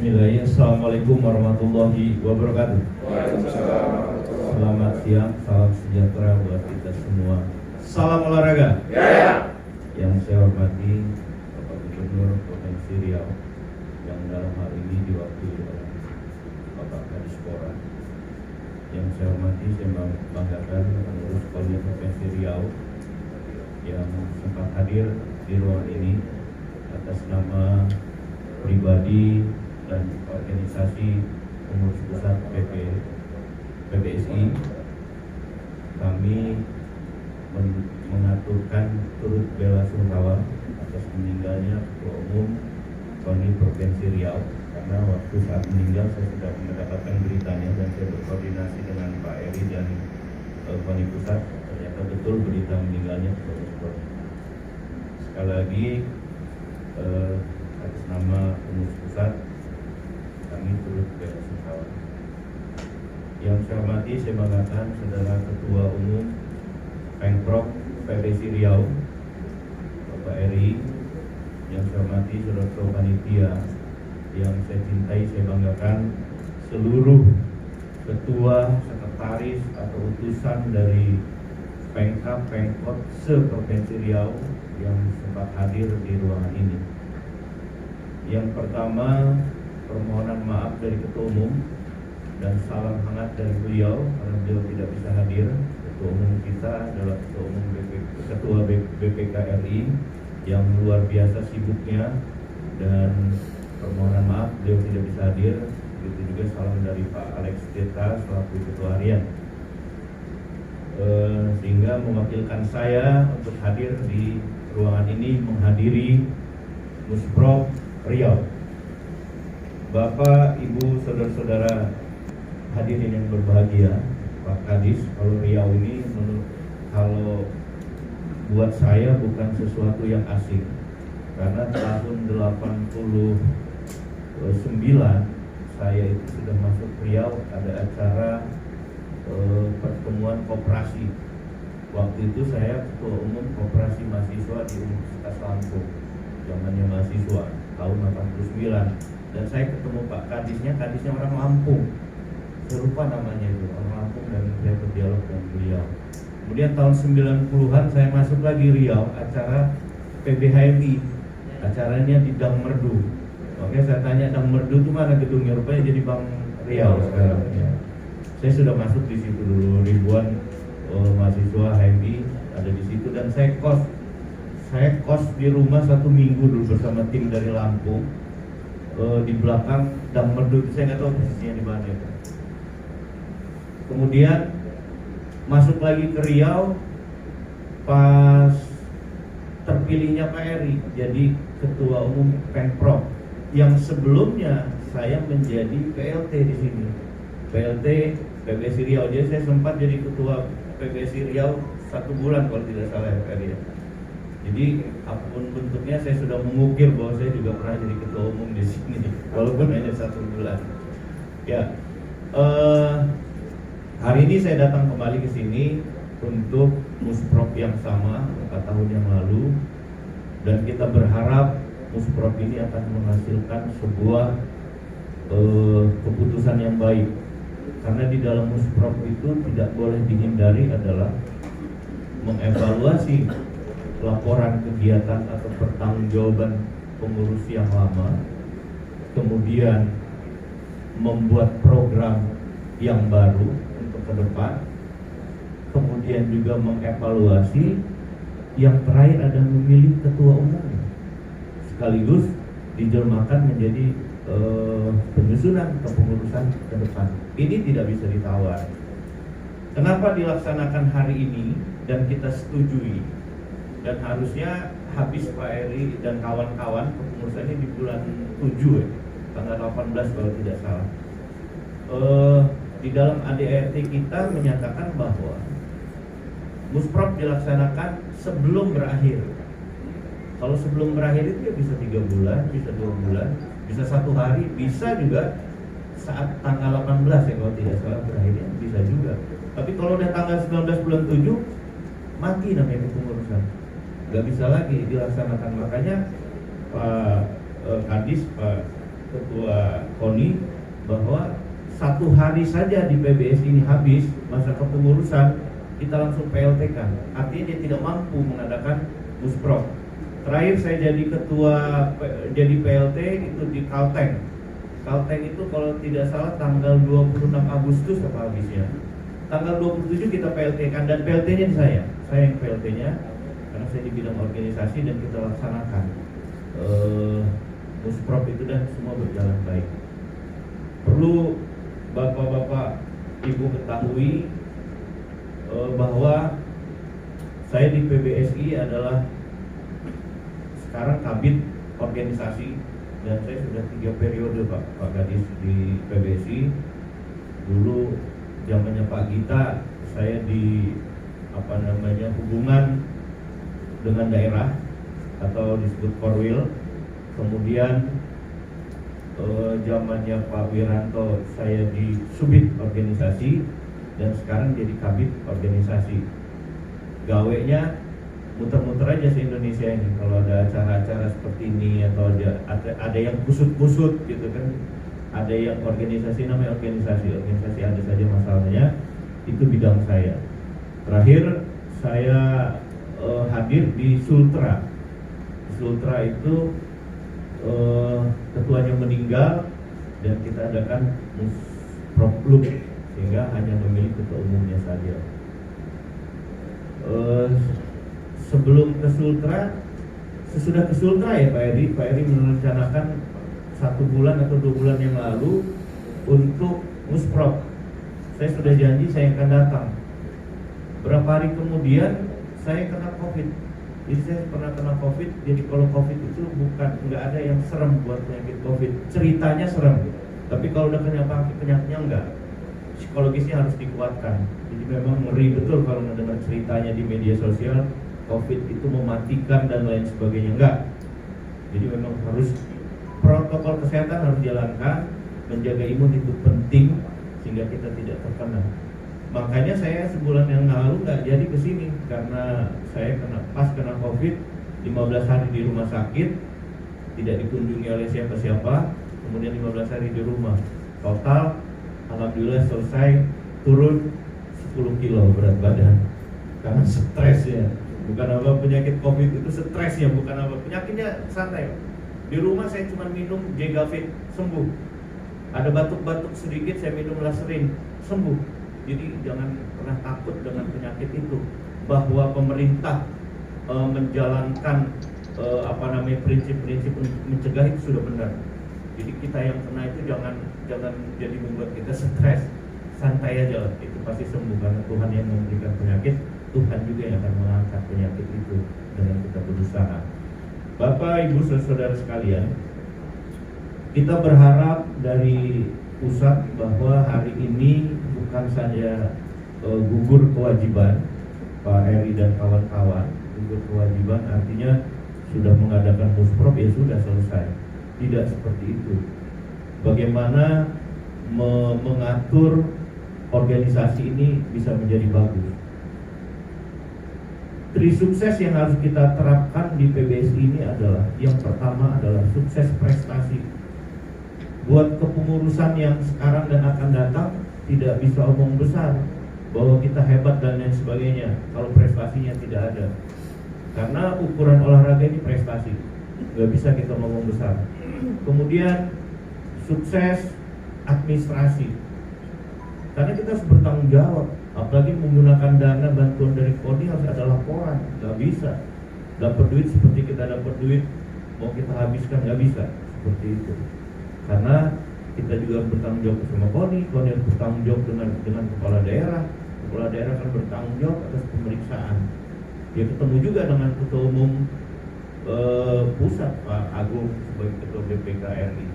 Bismillahirrahmanirrahim. Assalamualaikum warahmatullahi wabarakatuh. Waalaikumsalam. Selamat siang, salam sejahtera buat kita semua. Salam olahraga. Ya. Yang saya hormati Bapak Gubernur Provinsi Riau, yang dalam hal ini diwakili oleh Bapak Kadispora. Yang saya hormati, saya banggakan pengurus Kolonial Provinsi Riau yang sempat hadir di ruang ini atas nama pribadi dan organisasi pengurus pusat PBSI. Kami mengaturkan turut bela sungkawa atas meninggalnya Ketua Umum KONI Provinsi Riau, karena waktu saat meninggal saya sudah mendapatkan beritanya dan saya berkoordinasi dengan Pak Eri dan KONI Pusat. Ternyata betul berita meninggalnya Ketua Umum. Sekali lagi atas nama pengurus pusat kami turut bela sungkawa. Yang saya hormati, saya banggakan saudara Ketua Umum Pemprov PBSI Riau Bapak Eri. Yang saya hormati saudara panitia, yang saya cintai, saya banggakan seluruh ketua, sekretaris atau utusan dari Pemkab, Pemkot se-Provinsi Riau yang sempat hadir di ruangan ini. Yang pertama, permohonan maaf dari Ketua Umum dan salam hangat dari beliau karena beliau tidak bisa hadir. Ketua Umum kita adalah Ketua BPK RI yang luar biasa sibuknya, dan permohonan maaf beliau tidak bisa hadir. Begitu juga salam dari Pak Alex Tirta selaku Ketua Harian, sehingga mewakilkan saya untuk hadir di ruangan ini menghadiri Musprov Riau. Bapak, Ibu, saudara-saudara hadirin yang berbahagia, Pak Kadis, kalau Riau ini kalau buat saya bukan sesuatu yang asing, karena tahun 89 saya itu sudah masuk Riau, ada acara pertemuan koperasi. Waktu itu saya Ketua Umum Koperasi Mahasiswa di Universitas Lampung, zamannya mahasiswa tahun 89, dan saya ketemu Pak Kadisnya orang Lampung, serupa namanya itu, orang Lampung, dan saya berdialog dengan beliau. Kemudian tahun 90-an saya masuk lagi Riau, acara PBHMI, acaranya di Dang Merdu. Oke, saya tanya Dang Merdu itu mana gedungnya, rupanya jadi Bank Riau sekarang ya. Saya sudah masuk di situ dulu, ribuan mahasiswa HMI ada di situ, dan saya kos di rumah 1 minggu dulu bersama tim dari Lampung, di belakang Dang Merdu. Saya nggak tahu persisnya di mana itu. Kemudian masuk lagi ke Riau pas terpilihnya Pak Eri jadi Ketua Umum Pemprov, yang sebelumnya saya menjadi PLT di sini, PLT PBSI Riau. Jadi saya sempat jadi Ketua PBSI Riau 1 bulan kalau tidak salah ya Pak Eri. Jadi apapun bentuknya saya sudah mengukir bahwa saya juga pernah jadi Ketua Umum di sini, walaupun hanya 1 bulan. Ya, hari ini saya datang kembali ke sini untuk Musprov yang sama 4 tahun yang lalu, dan kita berharap Musprov ini akan menghasilkan sebuah keputusan yang baik, karena di dalam Musprov itu tidak boleh dihindari adalah mengevaluasi laporan kegiatan atau pertanggungjawaban pengurus yang lama, kemudian membuat program yang baru untuk ke depan, kemudian juga mengevaluasi, yang terakhir ada memilih ketua umum, sekaligus dijelmakan menjadi penyusunan kepengurusan ke depan. Ini tidak bisa ditawar. Kenapa dilaksanakan hari ini dan kita setujui, dan harusnya habis Pak Eri dan kawan-kawan kepengurusannya di bulan 7 ya, tanggal 18 kalau tidak salah. Di dalam ADART kita menyatakan bahwa Musprov dilaksanakan sebelum berakhir. Kalau sebelum berakhir itu ya bisa 3 bulan, bisa 2 bulan, bisa 1 hari, bisa juga saat tanggal 18 ya kalau tidak salah berakhirnya, bisa juga. Tapi kalau udah tanggal 19 bulan 7 mati namanya kepengurusan, nggak bisa lagi dilaksanakan. Makanya Pak Kadis, Pak Ketua KONI bahwa satu hari saja di PBS ini habis masa kepengurusan, kita langsung PLT kan. Artinya dia tidak mampu mengadakan Musprok. Terakhir saya jadi PLT itu di Kalteng. Kalteng itu kalau tidak salah tanggal 26 Agustus apa habisnya. Tanggal 27 kita PLT kan, dan PLT-nya di saya yang PLT-nya karena saya di bidang organisasi, dan kita laksanakan Musprok itu dan semua berjalan baik. Perlu Bapak-bapak Ibu ketahui bahwa saya di PBSI adalah sekarang kabid organisasi, dan saya sudah 3 periode Pak Gadis di PBSI. Dulu zamannya Pak Gita saya di hubungan dengan daerah atau disebut Korwil. Kemudian zamannya Pak Wiranto saya di Subit organisasi, dan sekarang jadi kabid organisasi. Gawenya muter-muter aja se Indonesia ini. Kalau ada acara-acara seperti ini atau ada yang kusut-kusut gitu kan, ada yang organisasi, namanya organisasi ada saja masalahnya, itu bidang saya. Terakhir saya hadir di Sultra. Sultra itu ketuanya meninggal dan kita adakan Musprok sehingga hanya memilih ketua umumnya saja. Sebelum ke Sultra, sesudah ke Sultra ya Pak Eri merencanakan 1 bulan atau 2 bulan yang lalu untuk Musprok. Saya sudah janji saya akan datang. Berapa hari kemudian saya kena COVID. Jadi saya pernah kena COVID. Jadi kalau COVID itu nggak ada yang serem buat penyakit COVID. Ceritanya serem, tapi kalau udah kena penyakitnya enggak. Psikologisnya harus dikuatkan. Jadi memang ngeri betul kalau mendengar ceritanya di media sosial COVID itu mematikan dan lain sebagainya. Enggak. Jadi memang harus protokol kesehatan harus dijalankan. Menjaga imun itu penting sehingga kita tidak terkena. Makanya saya sebulan yang lalu nggak jadi kesini karena saya kena COVID, 15 hari di rumah sakit, tidak dikunjungi oleh siapa-siapa, kemudian 15 hari di rumah. Total alhamdulillah selesai turun 10 kilo berat badan karena stres ya. Bukan apa penyakit COVID itu stresnya, bukan apa penyakitnya santai. Di rumah saya cuma minum Jegavit sembuh. Ada batuk-batuk sedikit saya minum Laserin sembuh. Jadi jangan pernah takut dengan penyakit itu. Bahwa pemerintah menjalankan prinsip-prinsip untuk mencegah itu sudah benar. Jadi kita yang kena itu jangan jadi membuat kita stres. Santai aja lah, itu pasti sembuh karena Tuhan yang memberikan penyakit, Tuhan juga yang akan mengangkat penyakit itu dengan kita berusaha. Bapak, Ibu, saudara sekalian, kita berharap dari pusat bahwa hari ini bukan saja gugur kewajiban Pak Eri dan kawan-kawan. Gugur kewajiban artinya sudah mengadakan Musprok ya sudah selesai. Tidak seperti itu. Bagaimana mengatur organisasi ini bisa menjadi bagus. Sukses yang harus kita terapkan di PBSI ini adalah, yang pertama adalah sukses prestasi. Buat kepengurusan yang sekarang dan akan datang, tidak bisa omong besar bahwa kita hebat dan lain sebagainya kalau prestasinya tidak ada. Karena ukuran olahraga ini prestasi, nggak bisa kita ngomong besar. Kemudian sukses administrasi, karena kita harus bertanggung jawab. Apalagi menggunakan dana bantuan dari KONI harus ada laporan, nggak bisa dapat duit seperti kita dapat duit mau kita habiskan, nggak bisa seperti itu. Karena kita juga bertanggung jawab sama KONI harus bertanggung jawab dengan kepala daerah kan bertanggung jawab atas pemeriksaan. Dia ketemu juga dengan ketua umum pusat Pak Agung sebagai ketua BPK RI.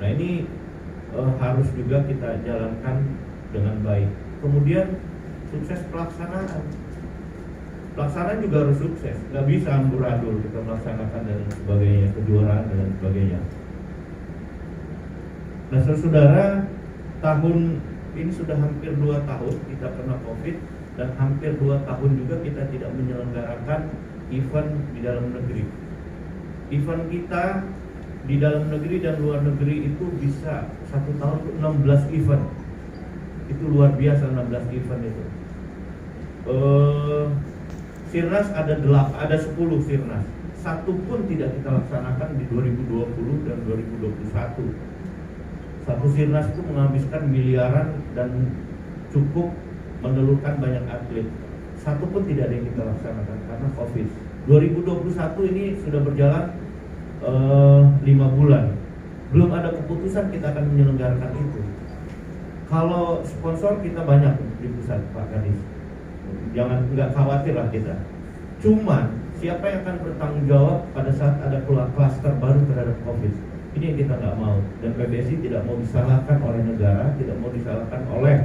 Nah ini harus juga kita jalankan dengan baik. Kemudian sukses pelaksanaan juga harus sukses. Nggak bisa amburadul kita melaksanakan dan sebagainya, kejuaraan dan sebagainya. Nah saudara, tahun ini sudah hampir 2 tahun kita kena COVID, dan hampir 2 tahun juga kita tidak menyelenggarakan event di dalam negeri. Event kita di dalam negeri dan luar negeri itu bisa satu tahun 16 event. Itu luar biasa 16 event itu. Sirnas ada 10 Sirnas. Satu pun tidak kita laksanakan di 2020 dan 2021. Satu Sirnas itu menghabiskan miliaran dan cukup menelurkan banyak atlet. Satu pun tidak ada yang kita laksanakan karena COVID. 2021 ini sudah berjalan 5 bulan. Belum ada keputusan kita akan menyelenggarakan itu. Kalau sponsor kita banyak di pusat, Pak Kadis. Nggak khawatir lah kita. Cuman siapa yang akan bertanggung jawab pada saat ada klaster baru terhadap COVID? Ini yang kita nggak mau. Dan PBSI tidak mau disalahkan oleh negara, tidak mau disalahkan oleh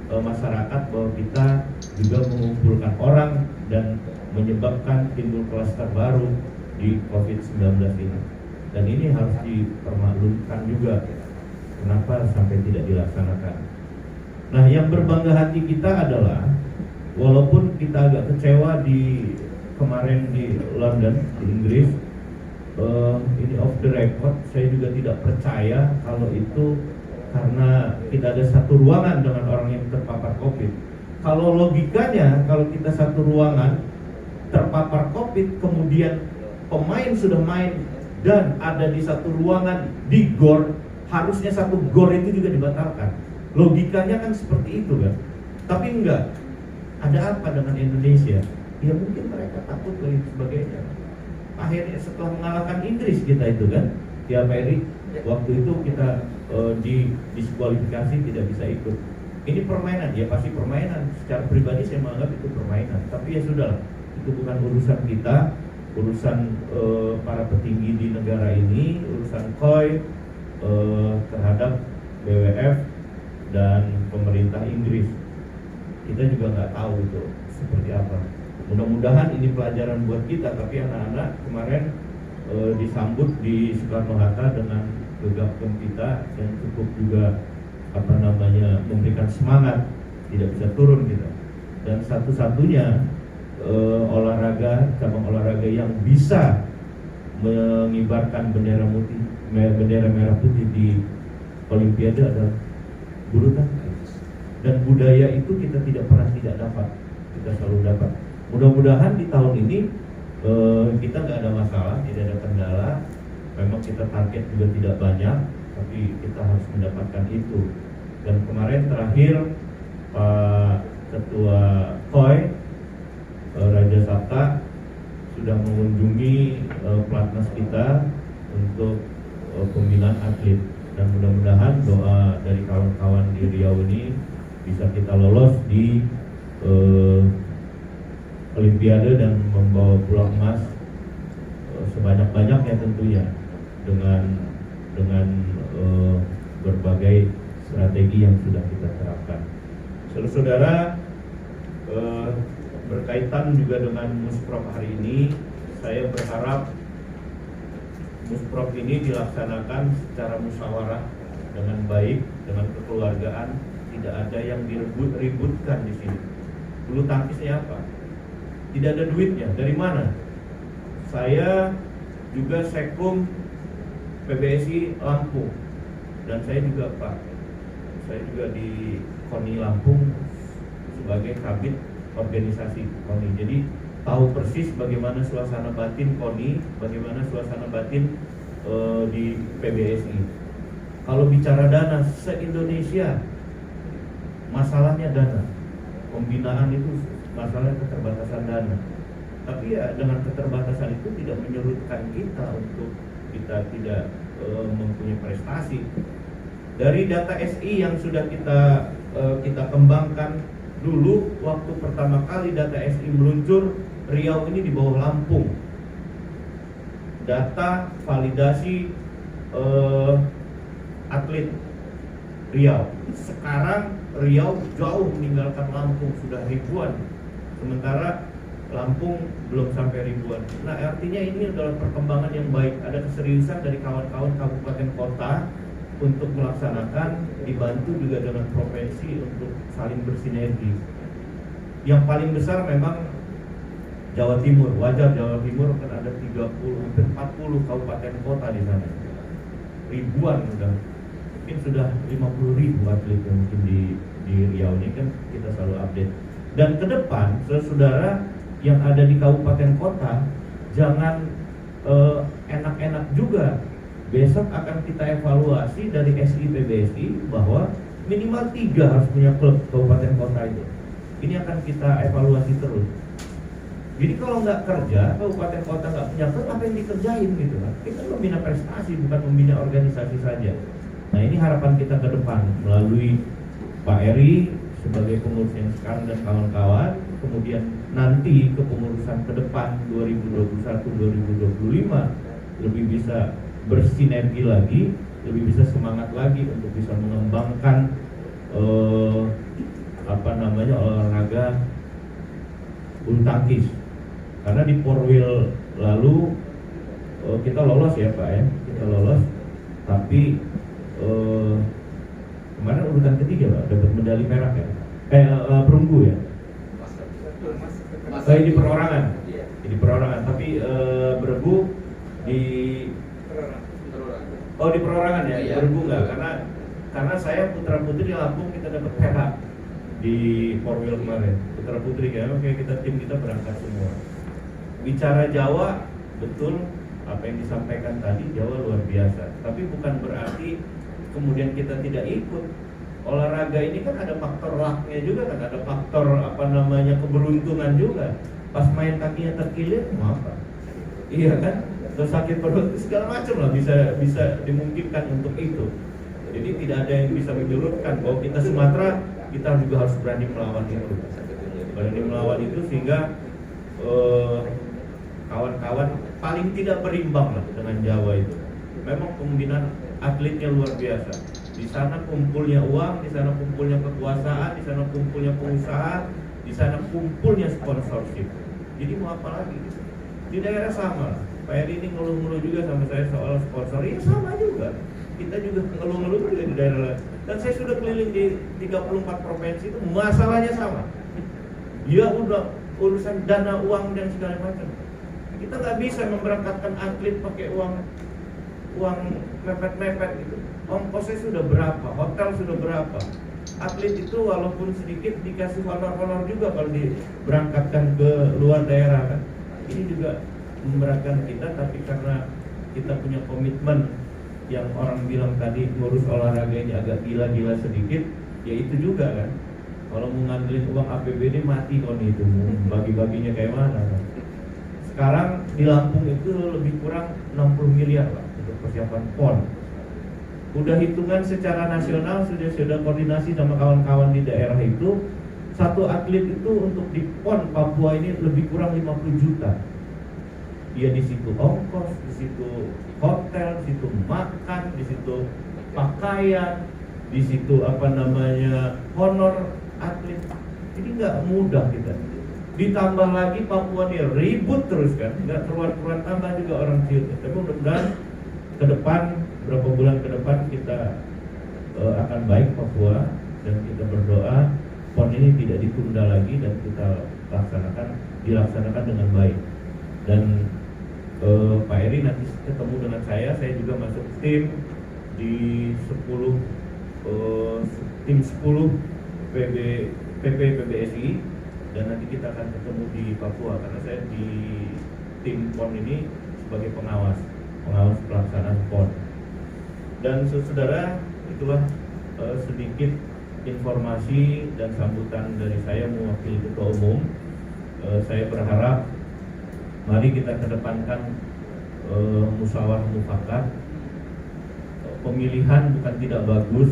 masyarakat bahwa kita juga mengumpulkan orang dan menyebabkan timbul klaster baru di COVID-19 ini. Dan ini harus dipermaklumkan juga kenapa sampai tidak dilaksanakan. Nah, yang berbangga hati kita adalah walaupun kita agak kecewa di kemarin di London, di Inggris, ini off the record, saya juga tidak percaya kalau itu karena tidak ada satu ruangan dengan orang yang terpapar COVID. Kalau logikanya, kalau kita satu ruangan terpapar COVID, kemudian pemain sudah main dan ada di satu ruangan di GOR, harusnya satu GOR itu juga dibatalkan. Logikanya kan seperti itu kan. Tapi enggak. Ada apa dengan Indonesia? Ya mungkin mereka takut dan sebagainya. Akhirnya setelah mengalahkan Inggris kita itu kan, di Amerika, waktu itu kita diskualifikasi tidak bisa ikut. Ini permainan, ya pasti permainan. Secara pribadi saya menganggap itu permainan. Tapi ya sudah, itu bukan urusan kita, urusan para petinggi di negara ini, urusan KOI terhadap BWF dan pemerintah Inggris. Kita juga nggak tahu itu seperti apa. Mudah-mudahan ini pelajaran buat kita. Tapi anak-anak kemarin disambut di Soekarno-Hatta dengan gegap gempita dan cukup juga memberikan semangat, tidak bisa turun kita. Dan satu-satunya olahraga, cabang olahraga yang bisa mengibarkan bendera merah putih di Olimpiade adalah bulu tangkis. Dan budaya itu kita tidak pernah tidak dapat, kita selalu dapat. Mudah-mudahan di tahun ini kita nggak ada masalah, tidak ada kendala. Memang kita target juga tidak banyak, tapi kita harus mendapatkan itu. Dan kemarin terakhir Pak Ketua KOI Raja Sabta sudah mengunjungi pelatnas kita untuk pembinaan atlet. Dan mudah-mudahan doa dari kawan-kawan di Riau ini bisa kita lolos di Olimpiade dan membawa pulang emas sebanyak-banyaknya tentunya dengan berbagai strategi yang sudah kita terapkan. Saudara-saudara, berkaitan juga dengan Musprov hari ini, saya berharap Musprov ini dilaksanakan secara musyawarah dengan baik, dengan kekeluargaan, tidak ada yang diributkan di sini. Bulu tangkisnya apa? Tidak ada duitnya. Dari mana? Saya juga sekum PBSI Lampung dan saya juga di KONI Lampung sebagai kabid organisasi KONI. Jadi tahu persis bagaimana suasana batin KONI, bagaimana suasana batin di PBSI. Kalau bicara dana se-Indonesia, masalahnya dana. Pembinaan itu masalah keterbatasan dana. Tapi ya dengan keterbatasan itu tidak menyurutkan kita untuk kita tidak mempunyai prestasi. Dari data SI yang sudah kita kembangkan dulu, waktu pertama kali data SI meluncur, Riau ini di bawah Lampung. Data validasi atlet Riau. Sekarang Riau jauh meninggalkan Lampung, sudah ribuan. Sementara Lampung belum sampai ribuan. Nah, artinya ini adalah perkembangan yang baik. Ada keseriusan dari kawan-kawan kabupaten kota untuk melaksanakan, dibantu juga dengan provinsi untuk saling bersinergi. Yang paling besar memang Jawa Timur. Wajar Jawa Timur kan ada 30 hampir 40 kabupaten kota di sana. ribuan udah, mungkin sudah 50.000 atlet yang mungkin di Riau ini kan kita selalu update. Dan ke depan, saudara yang ada di kabupaten kota, jangan enak-enak juga. Besok akan kita evaluasi dari SI PBSI bahwa minimal 3 harus punya klub kabupaten kota itu. Ini akan kita evaluasi terus. Jadi kalau nggak kerja, kabupaten kota nggak punya klub, apa yang dikerjain gitu kan? Kita membina prestasi, bukan membina organisasi saja. Nah ini harapan kita ke depan melalui Pak Eri sebagai pengurus yang sekarang dan kawan-kawan, kemudian nanti kepengurusan ke depan 2021-2025 lebih bisa bersinergi lagi, lebih bisa semangat lagi untuk bisa mengembangkan olahraga bulu tangkis. Karena di Porwil lalu kita lolos ya Pak ya, kita lolos, tapi kemarin urutan ketiga Pak, dapat medali merah ya, perunggu ya, di perorangan, di perorangan, tapi beregu di di perorangan ya, beregu enggak, karena saya putra putri di Lampung kita dapat perak di Porwil kemarin, putra putri kan, oke tim kita berangkat semua. Bicara Jawa, betul apa yang disampaikan tadi, Jawa luar biasa. Tapi bukan berarti kemudian kita tidak ikut. Olahraga ini kan ada faktor lucknya juga kan, ada faktor keberuntungan juga. Pas main kakinya terkilir, apa? Iya kan? Terus sakit perut segala macam lah bisa dimungkinkan untuk itu. Jadi tidak ada yang bisa menyurutkan bahwa kita Sumatera, kita juga harus berani melawan itu. Berani melawan itu sehingga kawan-kawan paling tidak berimbang lah dengan Jawa itu. Memang pembinaan atletnya luar biasa. Di sana kumpulnya uang, di sana kumpulnya kekuasaan, di sana kumpulnya pengusaha, di sana kumpulnya sponsorship. Jadi mau apa lagi gitu. Di daerah sama. Pak Eri ini ngeluh-ngeluh juga sama saya soal sponsor. Iya sama juga. Kita juga ngeluh-ngeluh juga di daerah lain. Dan saya sudah keliling di 34 provinsi itu masalahnya sama. Ya udah urusan dana uang dan segala macam. Kita nggak bisa memberangkatkan atlet pakai uang mepet-mepet gitu. Ongkosnya sudah berapa, hotel sudah berapa. Atlet itu walaupun sedikit dikasih honor-honor juga kalau diberangkatkan ke luar daerah kan. Ini juga memberatkan kita, tapi karena kita punya komitmen yang orang bilang tadi ngurus olahraga ini agak gila-gila sedikit, ya itu juga kan. Kalau mau ngandelin uang APBD mati kon itu, bagi-baginya kayak mana kan. Sekarang di Lampung itu lebih kurang 60 miliar Pak untuk persiapan PON. Udah hitungan secara nasional, sudah koordinasi sama kawan-kawan di daerah itu, satu atlet itu untuk di PON Papua ini lebih kurang 50 juta. Dia di situ ongkos, di situ hotel, di situ makan, di situ pakaian, di situ honor atlet. Jadi nggak mudah kita. Ditambah lagi Papua ini ribut terus kan, nggak keluar-keluar tambah juga orang ciut. Tapi mudah-mudahan ke depan, berapa bulan ke depan kita akan baik Papua, dan kita berdoa PON ini tidak ditunda lagi dan kita dilaksanakan dengan baik. Dan Pak Eri nanti ketemu dengan saya juga masuk tim di 10 PBSI, dan nanti kita akan ketemu di Papua karena saya di tim PON ini sebagai pengawas pelaksanaan PON. Dan saudara, itulah sedikit informasi dan sambutan dari saya mewakili Ketua Umum. Saya berharap mari kita kedepankan musyawarah mufakat. Pemilihan bukan tidak bagus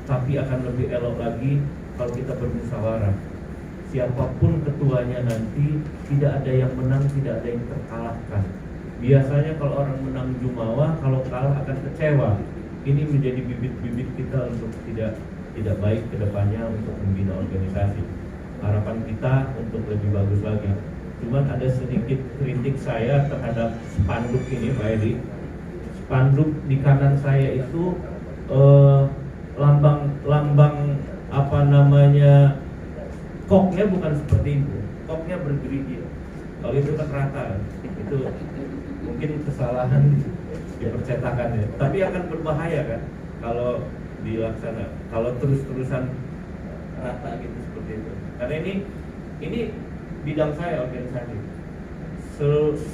tapi akan lebih elok lagi kalau kita bermusyawarah. Siapapun ketuanya nanti tidak ada yang menang, tidak ada yang terkalahkan. Biasanya kalau orang menang jumawa, kalau kalah akan kecewa. Ini menjadi bibit-bibit kita untuk tidak baik ke depannya untuk membina organisasi. Harapan kita untuk lebih bagus lagi. Cuman ada sedikit kritik saya terhadap spanduk ini Pak Edi. Spanduk di kanan saya itu lambang koknya bukan seperti itu. Koknya bergerigi. Kalau itu kan rata. Itu mungkin kesalahan di percetakan ya. Tapi akan berbahaya kan kalau dilaksana, kalau terus-terusan rata gitu seperti itu. Karena ini bidang saya, organisasi.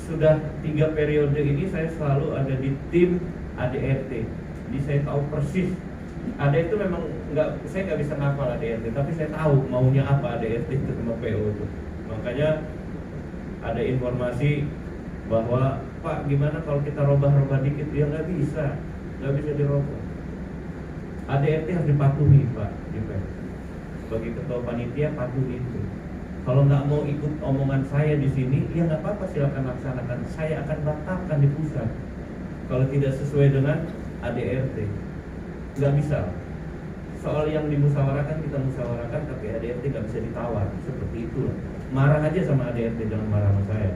Sudah 3 periode ini saya selalu ada di tim ADRT. Jadi saya tahu persis. Ada itu memang saya nggak bisa ngapal ADRT, tapi saya tahu maunya apa ADRT itu sama PO itu. Makanya ada informasi bahwa Pak gimana kalau kita robah-robah dikit, ya nggak bisa dirobah. ADRT harus dipatuhi Pak Jipen. Sebagai ketua panitia patuhi itu. Kalau nggak mau ikut omongan saya di sini, ya nggak apa-apa, silakan laksanakan. Saya akan batalkan di pusat. Kalau tidak sesuai dengan ADRT, nggak bisa. Soal yang dimusyawarahkan kita musyawarahkan, tapi ADRT nggak bisa ditawar. Seperti itulah. Marah aja sama ADRT, jangan marah sama saya.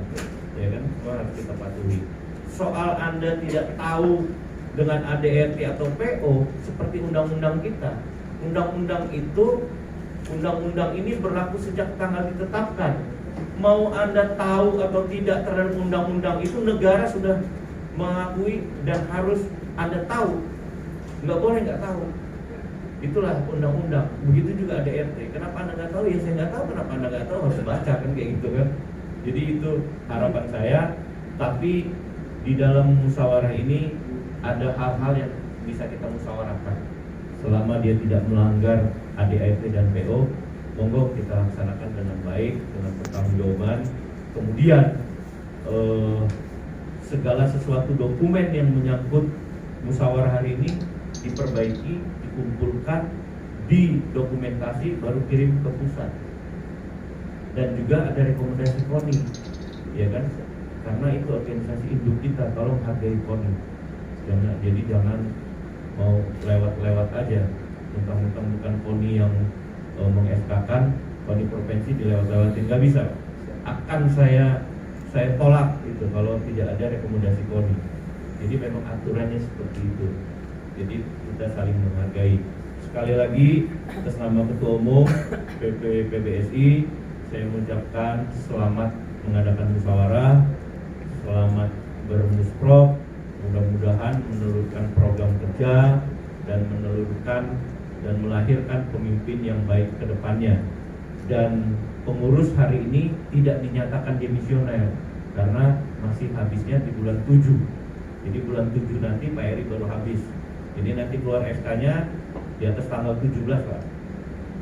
Ya kan, semua harus kita patuhi. Soal Anda tidak tahu dengan ADRT atau PO, seperti undang-undang kita. Undang-undang ini berlaku sejak tanggal ditetapkan. Mau Anda tahu atau tidak terhadap undang-undang itu, negara sudah mengakui dan harus Anda tahu. Nggak boleh nggak tahu. Itulah undang-undang. Begitu juga ADRT. Kenapa Anda nggak tahu? Ya saya nggak tahu. Kenapa Anda nggak tahu? Harus baca kan kayak gitu kan. Jadi itu harapan saya. Tapi di dalam musyawarah ini ada hal-hal yang bisa kita musyawarahkan. Selama dia tidak melanggar ADRT dan PO, monggo kita laksanakan dengan baik, dengan pertanggungjawaban. Kemudian segala sesuatu dokumen yang menyangkut musyawarah hari ini diperbaiki, dikumpulkan, didokumentasi, baru kirim ke pusat. Dan juga ada rekomendasi KONI, ya kan? Karena itu organisasi induk kita, tolong hargai KONI. Jangan mau lewat-lewat aja, mentang-mentang bukan KONI yang meng-SK-kan, KONI provinsi dilewat-lewatin, nggak bisa. Akan saya tolak itu kalau tidak ada rekomendasi KONI. Jadi memang aturannya seperti itu. Jadi kita saling menghargai. Sekali lagi atas nama Ketua Umum PBSI, saya mengucapkan selamat mengadakan musyawarah, selamat bermusprok. Mudah-mudahan menelurkan program kerja dan menelurkan dan melahirkan pemimpin yang baik ke depannya. Dan pengurus hari ini tidak dinyatakan demisioner karena masih habisnya di bulan 7. Jadi bulan 7 nanti Pak Eri baru habis. Jadi nanti keluar SK-nya di atas tanggal 17 Pak.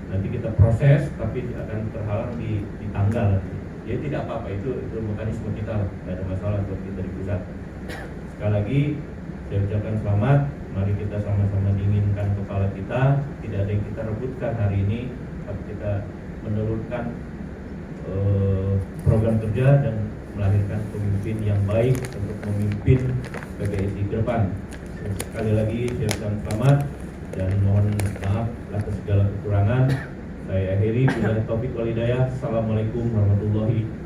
Nanti kita proses tapi akan terhalang di tanggal nanti. Jadi tidak apa-apa, itu mekanisme kita lah, tidak ada masalah buat kita di pusat. Sekali lagi saya ucapkan selamat. Mari kita sama-sama dinginkan kepala kita. Tidak ada yang kita rebutkan hari ini, tapi kita menelurkan program kerja dan melahirkan pemimpin yang baik untuk memimpin PBSI ke depan. Sekali lagi saya ucapkan selamat dan mohon maaf atas segala kekurangan. Saya akhiri, billahi taufiq wal hidayah. Assalamualaikum warahmatullahi wabarakatuh.